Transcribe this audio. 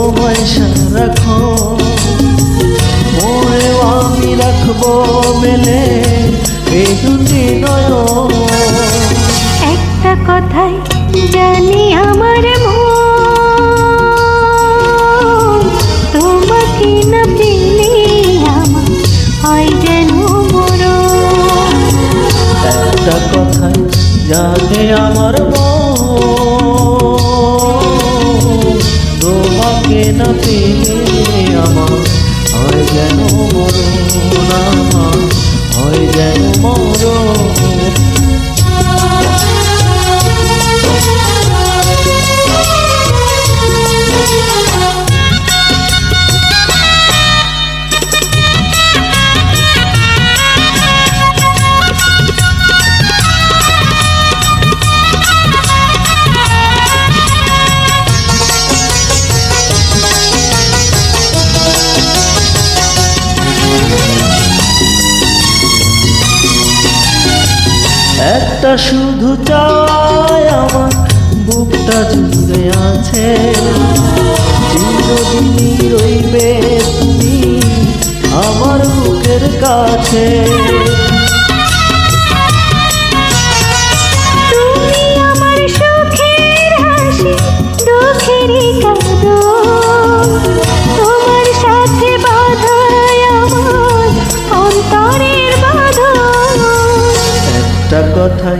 তোমায় সারাক্ষণ মনেও আমি রাখবো মেলে এই দুটি নয়ন। একটা কথাই জানি আমার মন, তোমাকে না পেলে আমার হয় যেন মরণ। একটা কথাই জানে আমার মন, তোমাকে না পেলে আমার হয় যেন মরণ, আমার হয় যেন মরণ। একটা শুধু চাই আমার বুকটা জুড়ে আছে, চিরদিনই রইবে তুমি আমার বুকের কাছে। তুমি আমার সুখের হাসি, দুঃখেরই কাঁদন, তোমার সাথে বাঁধাই আমার অন্তরের বাঁধন। একটা কথা